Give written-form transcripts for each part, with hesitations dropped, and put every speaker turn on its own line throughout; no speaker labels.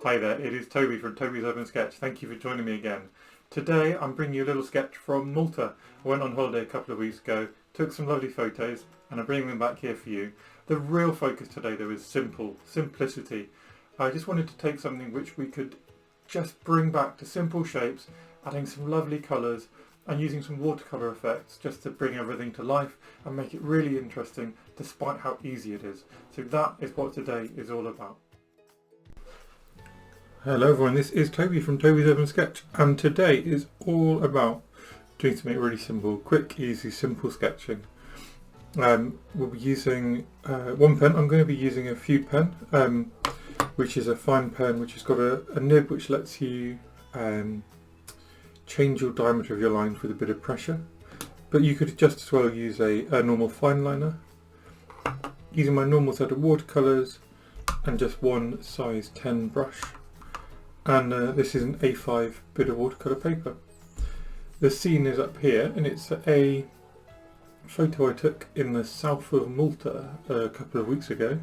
Hi there, it is Toby from Toby's Urban Sketch. Thank you for joining me again. Today I'm bringing you a little sketch from Malta. I went on holiday a couple of weeks ago, took some lovely photos, and I'm bringing them back here for you. The real focus today though is simplicity. I just wanted to take something which we could just bring back to simple shapes, adding some lovely colours and using some watercolour effects just to bring everything to life and make it really interesting despite how easy it is. So that is what today is all about. Hello everyone, this is Toby from Toby's Urban Sketch, and today is all about doing something really simple, quick, easy, simple sketching. We'll be using one pen. I'm going to be using a fude pen, which is a fine pen which has got a nib which lets you change your diameter of your lines with a bit of pressure, but you could just as well use a normal fine liner. Using my normal set of watercolours and just one size 10 brush. And this is an A5 bit of watercolour paper. The scene is up here, and it's a photo I took in the south of Malta a couple of weeks ago,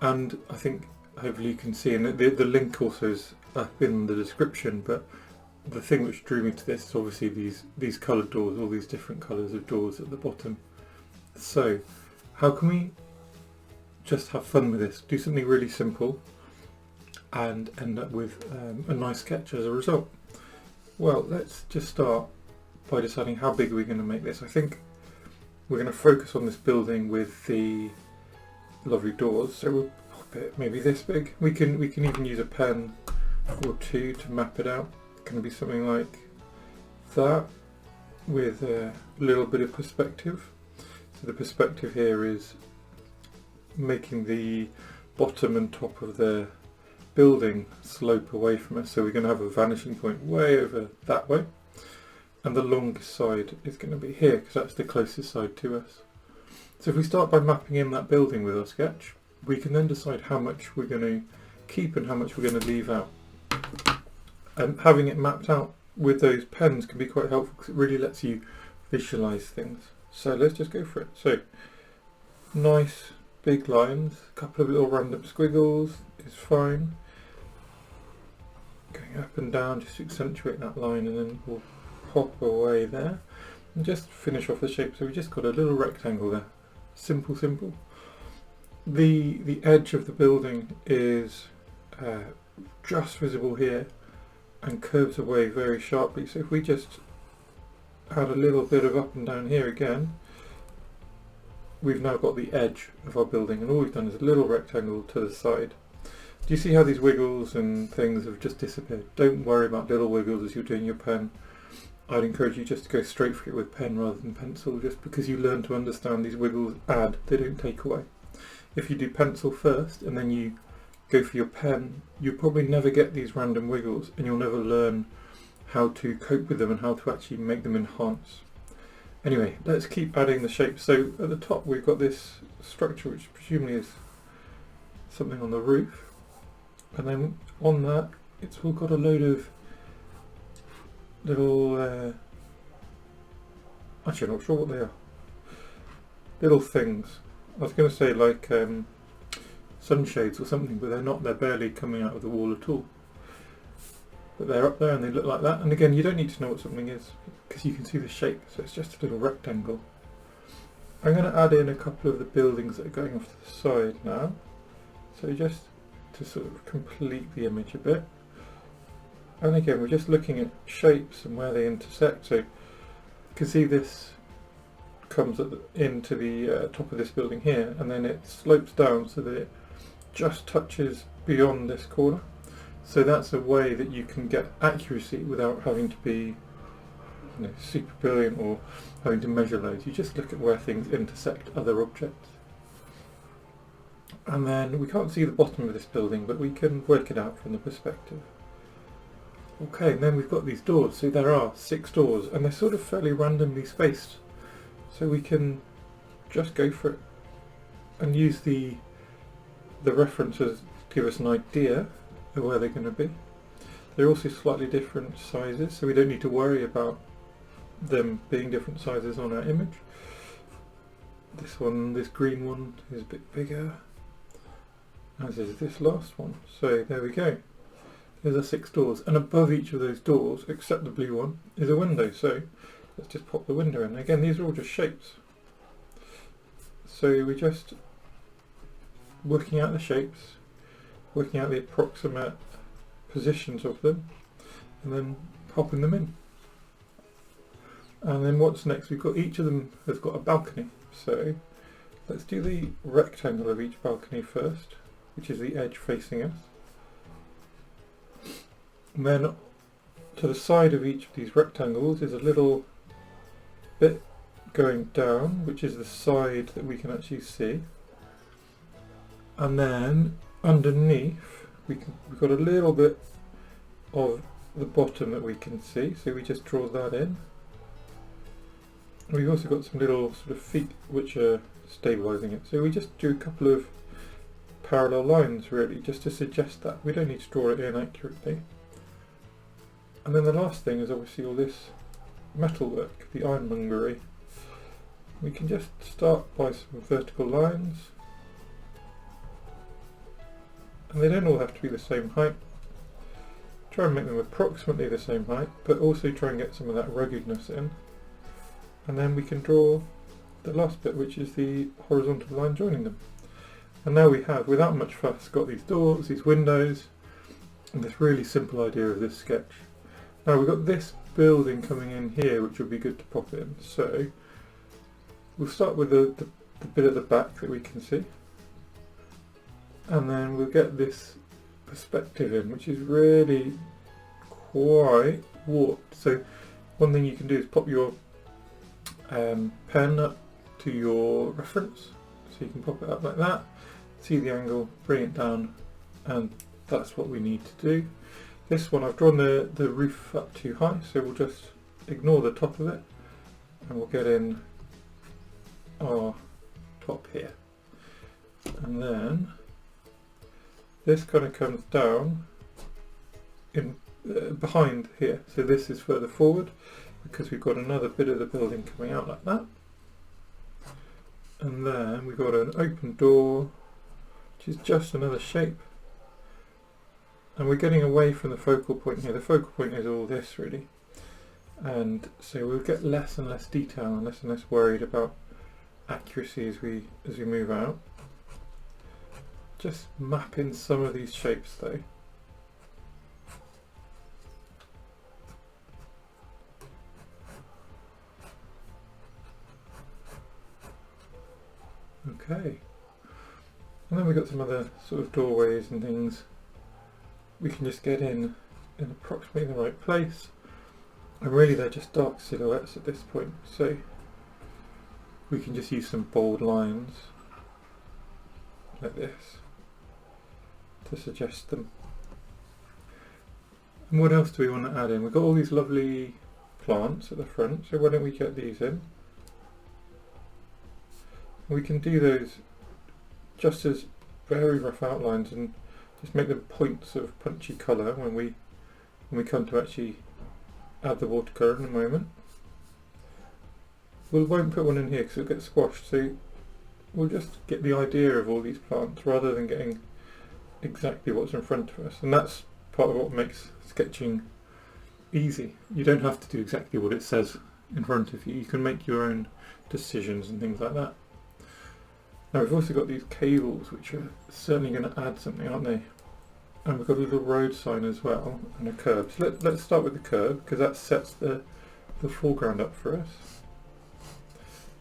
and I think hopefully you can see, and the link also is up in the description, but the thing which drew me to this is obviously these coloured doors, all these different colours of doors at the bottom. So how can we just have fun with this, do something really simple and end up with a nice sketch as a result? Well, let's just start by deciding how big are we going to make this. I think we're going to focus on this building with the lovely doors, so we'll pop it maybe this big. We can even use a pen or two to map it out. It's going to be something like that with a little bit of perspective. So the perspective here is making the bottom and top of the building slope away from us, so we're going to have a vanishing point way over that way, and the longest side is going to be here because that's the closest side to us. So if we start by mapping in that building with our sketch, we can then decide how much we're going to keep and how much we're going to leave out. And having it mapped out with those pens can be quite helpful because it really lets you visualize things. So let's just go for it. So nice big lines, a couple of little random squiggles is fine. Going up and down just to accentuate that line, and then we'll pop away there and just finish off the shape. So we just got a little rectangle there. Simple. The edge of the building is just visible here and curves away very sharply. So if we just add a little bit of up and down here again, we've now got the edge of our building, and all we've done is a little rectangle to the side. Do you see how these wiggles and things have just disappeared? Don't worry about little wiggles as you're doing your pen. I'd encourage you just to go straight for it with pen rather than pencil, just because you learn to understand these wiggles add, they don't take away. If you do pencil first and then you go for your pen, you'll probably never get these random wiggles, and you'll never learn how to cope with them and how to actually make them enhance. Anyway, let's keep adding the shapes. So at the top we've got this structure which presumably is something on the roof, and then on that it's all got a load of little actually I'm not sure what they are, little things. I was going to say like sunshades or something, but they're not, they're barely coming out of the wall at all, but they're up there and they look like that. And again, you don't need to know what something is because you can see the shape, so it's just a little rectangle. I'm going to add in a couple of the buildings that are going off to the side now, so just to sort of complete the image a bit. And again, we're just looking at shapes and where they intersect. So you can see this comes into the top of this building here, and then it slopes down so that it just touches beyond this corner. So that's a way that you can get accuracy without having to be super brilliant or having to measure loads. You just look at where things intersect other objects. And then we can't see the bottom of this building, but we can work it out from the perspective. Okay, and then we've got these doors. So there are 6 doors, and they're sort of fairly randomly spaced. So we can just go for it and use the references to give us an idea of where they're going to be. They're also slightly different sizes, so we don't need to worry about them being different sizes on our image. This green one is a bit bigger, as is this last one. So there we go. There's our 6 doors, and above each of those doors, except the blue one, is a window. So let's just pop the window in. Again, these are all just shapes. So we're just working out the shapes, working out the approximate positions of them, and then popping them in. And then what's next? We've got, each of them has got a balcony. So let's do the rectangle of each balcony first, which is the edge facing us. And then to the side of each of these rectangles is a little bit going down, which is the side that we can actually see. And then underneath we've got a little bit of the bottom that we can see, so we just draw that in. We've also got some little sort of feet which are stabilising it, so we just do a couple of parallel lines really, just to suggest that. We don't need to draw it in accurately. And then the last thing is obviously all this metalwork, the ironmongery. We can just start by some vertical lines, and they don't all have to be the same height. Try and make them approximately the same height, but also try and get some of that ruggedness in. And then we can draw the last bit, which is the horizontal line joining them. And now we have, without much fuss, got these doors, these windows, and this really simple idea of this sketch. Now we've got this building coming in here, which would be good to pop in. So we'll start with the bit at the back that we can see, and then we'll get this perspective in, which is really quite warped. So one thing you can do is pop your pen up to your reference, so you can pop it up like that, see the angle, bring it down, and that's what we need to do. This one I've drawn the roof up too high, so we'll just ignore the top of it, and we'll get in our top here. And then this kind of comes down in behind here, so this is further forward because we've got another bit of the building coming out like that. And then we've got an open door, which is just another shape. And we're getting away from the focal point here. The focal point is all this really. And so we'll get less and less detail and less worried about accuracy as we move out. Just map in some of these shapes though. Okay. And then we've got some other sort of doorways and things. We can just get in approximately the right place. And really they're just dark silhouettes at this point. So we can just use some bold lines like this to suggest them. And what else do we want to add in? We've got all these lovely plants at the front, so why don't we get these in? We can do those just as very rough outlines and just make them points of punchy colour when we come to actually add the watercolour in a moment. We won't put one in here because it'll get squashed, so we'll just get the idea of all these plants rather than getting exactly what's in front of us. And that's part of what makes sketching easy. You don't have to do exactly what it says in front of you. You can make your own decisions and things like that. Now we've also got these cables which are certainly going to add something, aren't they? And we've got a little road sign as well and a curb. So let's start with the curb because that sets the foreground up for us.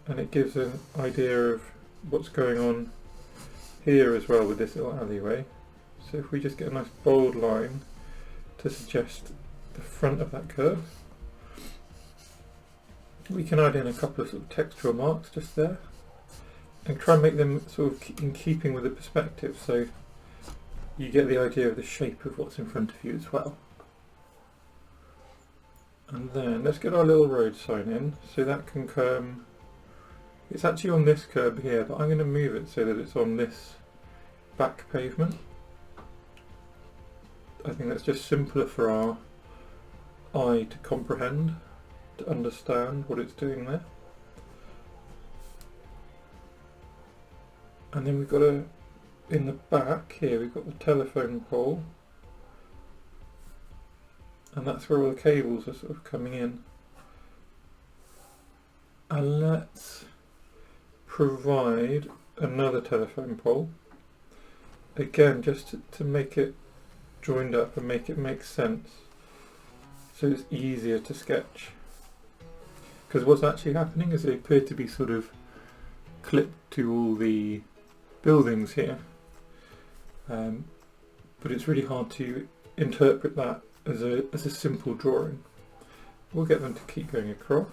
And it gives an idea of what's going on here as well with this little alleyway. So if we just get a nice bold line to suggest the front of that curve, we can add in a couple of sort of textual marks just there and try and make them sort of in keeping with the perspective, so you get the idea of the shape of what's in front of you as well. And then let's get our little road sign in, so that can come, it's actually on this curb here, but I'm going to move it so that it's on this back pavement. I think that's just simpler for our eye to comprehend, to understand what it's doing there. And then we've got in the back here, we've got the telephone pole, and that's where all the cables are sort of coming in. And let's provide another telephone pole, again just to make it joined up and make it make sense, so it's easier to sketch. Because what's actually happening is they appear to be sort of clipped to all the buildings here, but it's really hard to interpret that as a simple drawing. We'll get them to keep going across,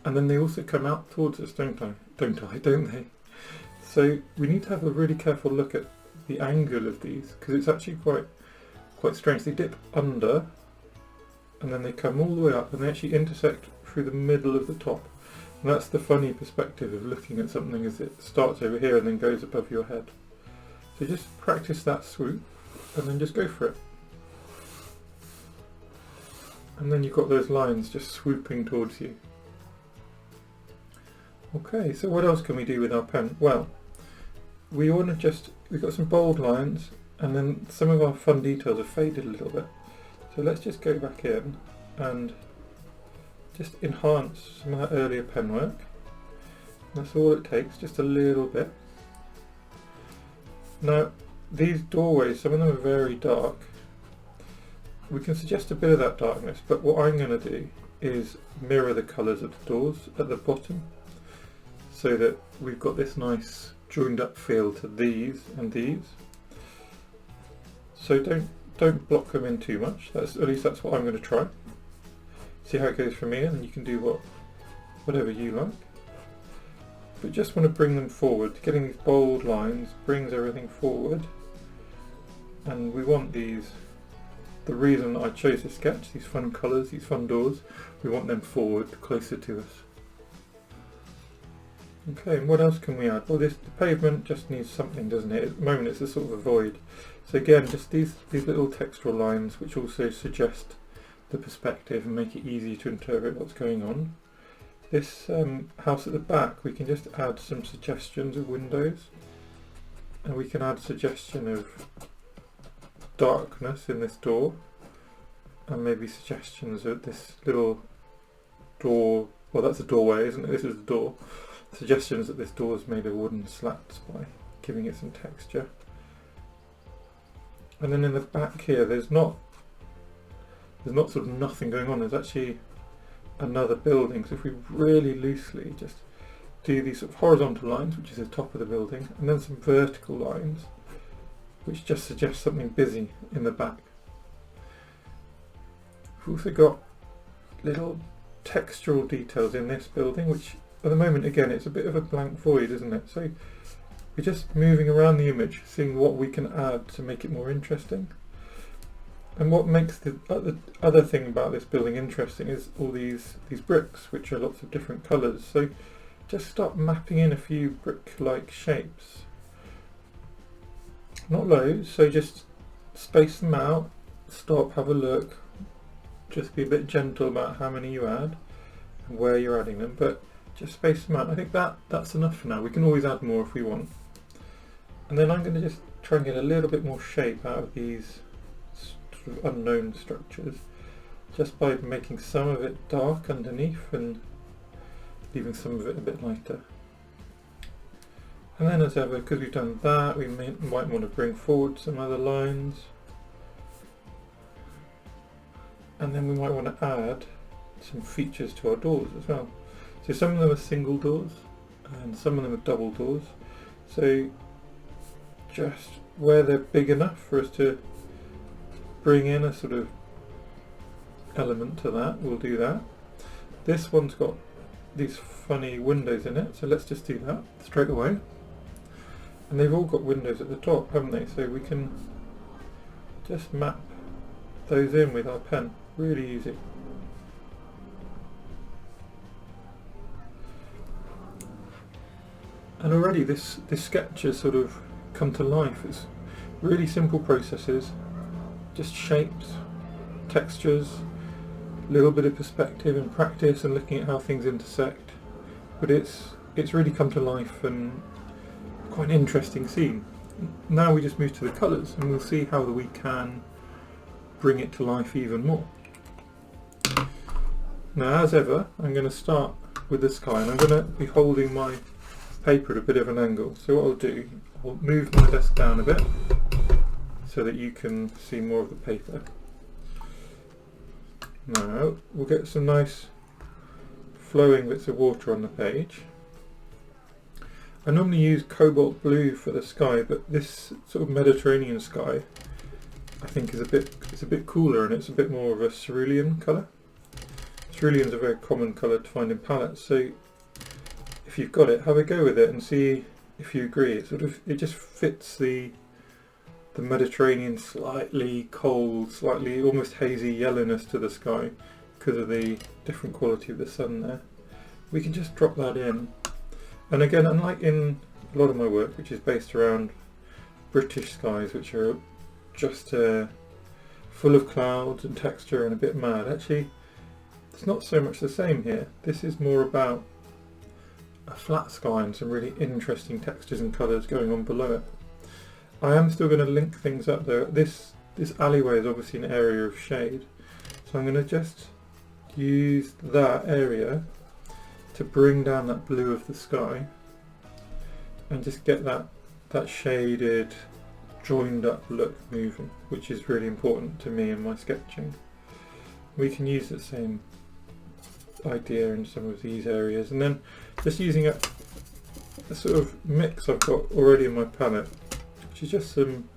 and then they also come out towards us, don't they? So we need to have a really careful look at the angle of these, because it's actually quite strange. They dip under and then they come all the way up and they actually intersect through the middle of the top. And that's the funny perspective of looking at something, as it starts over here and then goes above your head. So just practice that swoop and then just go for it. And then you've got those lines just swooping towards you. Okay, so what else can we do with our pen? Well, we've got some bold lines, and then some of our fun details have faded a little bit. So let's just go back in and just enhance some of that earlier pen work. That's all it takes, just a little bit. Now, these doorways, some of them are very dark. We can suggest a bit of that darkness, but what I'm going to do is mirror the colours of the doors at the bottom, so that we've got this nice joined up feel to these and these. So don't block them in too much. At least that's what I'm going to try. See how it goes from here, and you can do whatever you like. But just want to bring them forward. Getting these bold lines brings everything forward, and we want these. The reason I chose to sketch these fun colours, these fun doors, we want them forward, closer to us. Okay, and what else can we add? Well, the pavement just needs something, doesn't it? At the moment it's a sort of a void. So again, just these little textural lines, which also suggest the perspective and make it easy to interpret what's going on. This house at the back, we can just add some suggestions of windows, and we can add suggestion of darkness in this door, and maybe suggestions of this little door. Well, that's a doorway, isn't it? This is the door. Suggestions that this door is made of wooden slats by giving it some texture. And then in the back here, there's not sort of nothing going on. There's actually another building. So if we really loosely just do these sort of horizontal lines, which is the top of the building, and then some vertical lines, which just suggest something busy in the back. We've also got little textural details in this building, which at the moment, again, it's a bit of a blank void, isn't it? So we're just moving around the image, seeing what we can add to make it more interesting. And what makes the other thing about this building interesting is all these bricks, which are lots of different colours. So just start mapping in a few brick-like shapes. Not loads, so just space them out, stop, have a look, just be a bit gentle about how many you add and where you're adding them, but just space them out. I think that's enough for now. We can always add more if we want. And then I'm going to just try and get a little bit more shape out of these sort of unknown structures, just by making some of it dark underneath and leaving some of it a bit lighter. And then as ever, because we've done that, we might want to bring forward some other lines. And then we might want to add some features to our doors as well. So some of them are single doors and some of them are double doors. So just where they're big enough for us to bring in a sort of element to that, we'll do that. This one's got these funny windows in it, so let's just do that straight away. And they've all got windows at the top, haven't they? So we can just map those in with our pen. Really easy. And already this sketch has sort of come to life. It's really simple processes, just shapes, textures, a little bit of perspective and practice and looking at how things intersect. But it's really come to life and quite an interesting scene. Now we just move to the colours, and we'll see how we can bring it to life even more. Now, as ever, I'm going to start with the sky, and I'm going to be holding my paper at a bit of an angle. So what I'll do, I'll move my desk down a bit so that you can see more of the paper. Now we'll get some nice flowing bits of water on the page. I normally use cobalt blue for the sky, but this sort of Mediterranean sky I think is a bit cooler, and it's a bit more of a cerulean colour. Cerulean's a very common colour to find in palettes, so if you've got it, have a go with it and see if you agree. It just fits the Mediterranean slightly cold, slightly almost hazy yellowness to the sky because of the different quality of the sun there. We can just drop that in. And again, unlike in a lot of my work, which is based around British skies, which are just full of clouds and texture and a bit mad, actually it's not so much the same here. This is more about a flat sky and some really interesting textures and colours going on below it. I am still going to link things up though. This alleyway is obviously an area of shade, so I'm going to just use that area to bring down that blue of the sky and just get that shaded, joined up look moving, which is really important to me in my sketching. We can use the same idea in some of these areas, and then just using a sort of mix I've got already in my palette, which is just some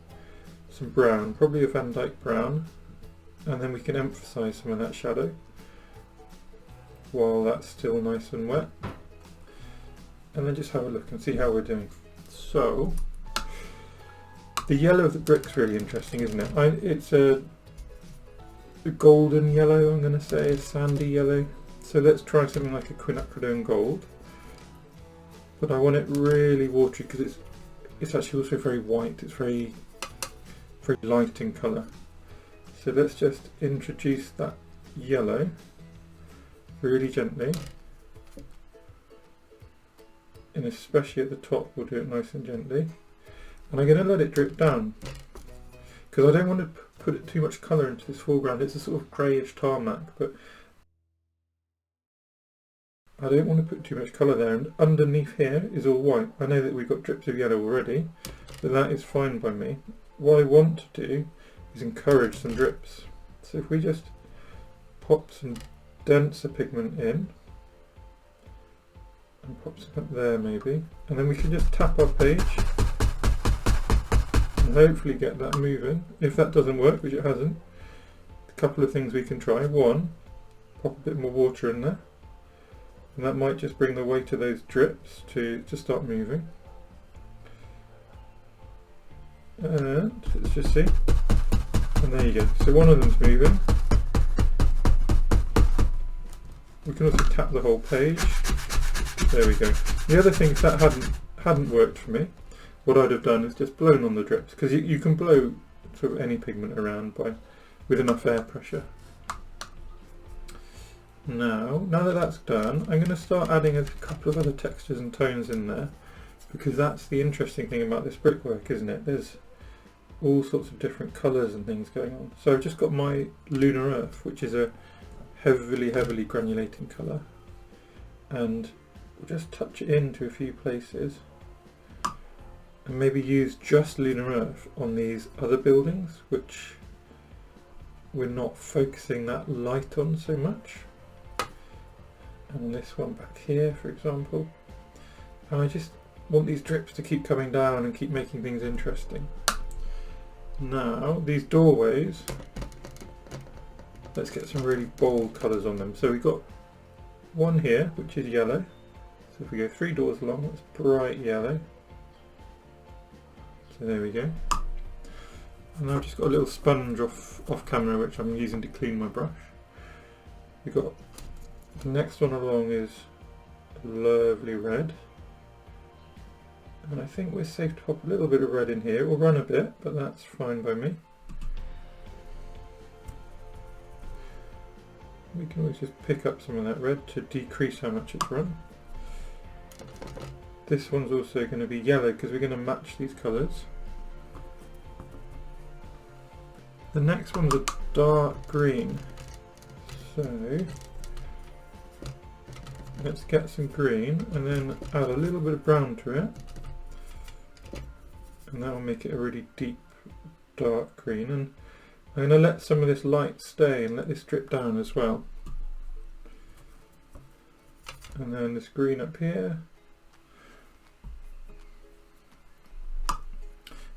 brown, probably a Van Dyke brown, and then we can emphasise some of that shadow while that's still nice and wet, and then just have a look and see how we're doing. So the yellow of the brick's really interesting, isn't it? It's a golden yellow, I'm going to say, a sandy yellow. So let's try something like a quinacridone gold, but I want it really watery because it's actually also very white. It's very light in colour. So let's just introduce that yellow really gently, and especially at the top we'll do it nice and gently, and I'm going to let it drip down because I don't want to put too much colour into this foreground. It's a sort of greyish tarmac, but I don't want to put too much colour there, and underneath here is all white. I know that we've got drips of yellow already, but that is fine by me. What I want to do is encourage some drips. So if we just pop some denser pigment in, and pop some up there maybe, and then we can just tap our page and hopefully get that moving. If that doesn't work, which it hasn't, a couple of things we can try. One, pop a bit more water in there, and that might just bring the weight of those drips to start moving. And let's just see, and there you go. So one of them's moving. We can also tap the whole page. There we go. The other thing, if that hadn't worked for me, what I'd have done is just blown on the drips, because you can blow sort of any pigment around with enough air pressure. Now that that's done, I'm going to start adding a couple of other textures and tones in there, because that's the interesting thing about this brickwork, isn't it? There's all sorts of different colours and things going on. So I've just got my Lunar Earth, which is a heavily granulating colour, and we'll just touch it into a few places and maybe use just Lunar Earth on these other buildings which we're not focusing that light on so much, and this one back here for example, and I just want these drips to keep coming down and keep making things interesting. Now these doorways, let's get some really bold colours on them. So we've got one here which is yellow, so if we go 3 doors along, that's bright yellow. So there we go. And I've just got a little sponge off camera which I'm using to clean my brush. We've got the next one along is lovely red, and I think we're safe to pop a little bit of red in here. We'll run a bit, but that's fine by me. We can always just pick up some of that red to decrease how much it's run. This one's also going to be yellow because we're going to match these colours. The next one's a dark green. So let's get some green and then add a little bit of brown to it. And that will make it a really deep dark green. And I'm going to let some of this light stay and let this drip down as well. And then this green up here.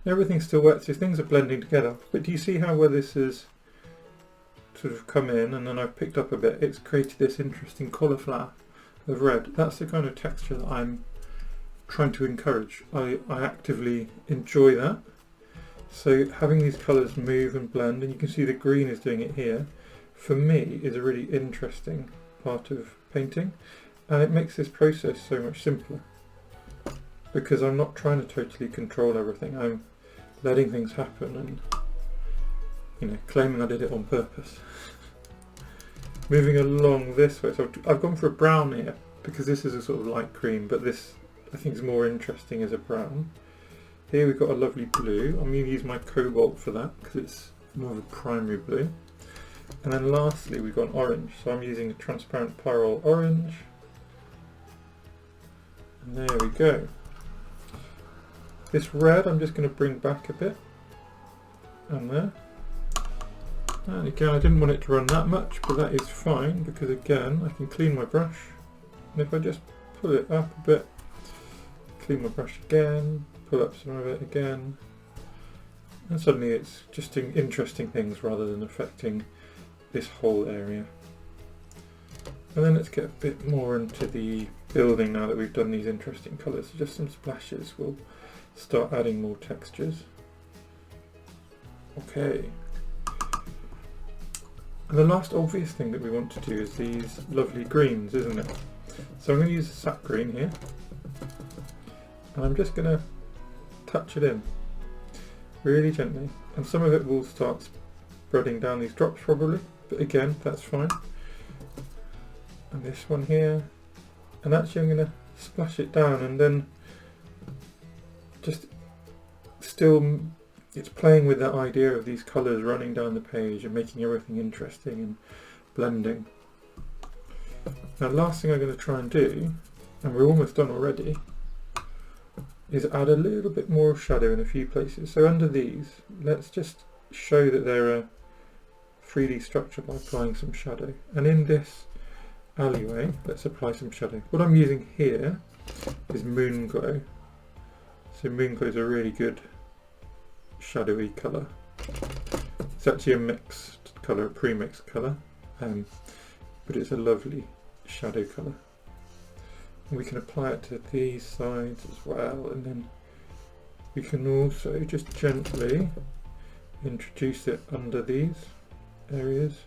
Everything's still wet, so things are blending together. But do you see how well this has sort of come in, and then I've picked up a bit? It's created this interesting cauliflower of red. That's the kind of texture that I'm trying to encourage. I actively enjoy that. So having these colours move and blend, and you can see the green is doing it here, for me is a really interesting part of painting, and it makes this process so much simpler because I'm not trying to totally control everything. I'm letting things happen and, you know, claiming I did it on purpose. Moving along this way, so I've gone for a brown here because this is a sort of light cream, but this I think is more interesting as a brown. Here we've got a lovely blue. I'm going to use my cobalt for that because it's more of a primary blue. And then lastly we've got an orange, so I'm using a transparent pyrrole orange. And there we go. This red I'm just going to bring back a bit, and there. And again, I didn't want it to run that much, but that is fine because again I can clean my brush, and if I just pull it up a bit, clean my brush again, pull up some of it again, and suddenly it's just doing interesting things rather than affecting this whole area. And then let's get a bit more into the building now that we've done these interesting colours. So just some splashes will start adding more textures. Okay. And the last obvious thing that we want to do is these lovely greens, isn't it? So I'm going to use a sap green here, and I'm just going to touch it in really gently, and some of it will start spreading down these drops probably, but again that's fine. And this one here, and actually I'm going to splash it down, and then just still it's playing with that idea of these colours running down the page and making everything interesting and blending. Now the last thing I'm going to try and do, and we're almost done already, is add a little bit more shadow in a few places. So under these, let's just show that they're a 3D structure by applying some shadow. And in this alleyway, let's apply some shadow. What I'm using here is Moon Glow. So Moon Glow is a really good shadowy colour. It's actually a mixed colour, a pre-mixed colour, but it's a lovely shadow colour. And we can apply it to these sides as well, and then we can also just gently introduce it under these areas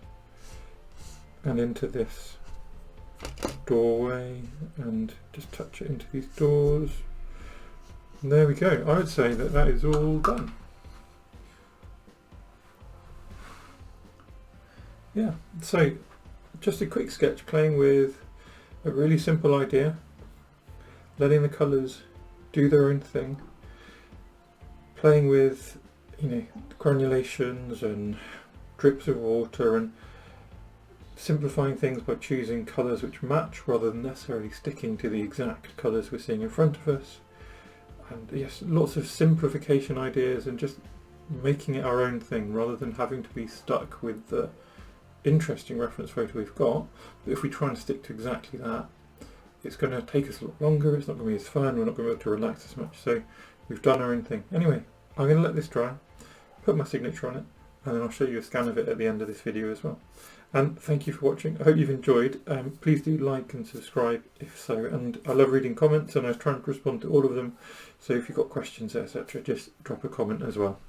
and into this doorway, and just touch it into these doors. And there we go. I would say that that is all done. Yeah, so just a quick sketch playing with a really simple idea, letting the colours do their own thing, playing with, you know, granulations and drips of water, and simplifying things by choosing colours which match rather than necessarily sticking to the exact colours we're seeing in front of us. And yes, lots of simplification ideas and just making it our own thing rather than having to be stuck with the interesting reference photo we've got. But if we try and stick to exactly that, it's going to take us a lot longer, it's not going to be as fun, we're not going to be able to relax as much. So we've done our own thing. Anyway, I'm going to let this dry, put my signature on it, and then I'll show you a scan of it at the end of this video as well. And thank you for watching. I hope you've enjoyed. Please do like and subscribe if so, and I love reading comments and I try and respond to all of them, so if you've got questions etc, just drop a comment as well.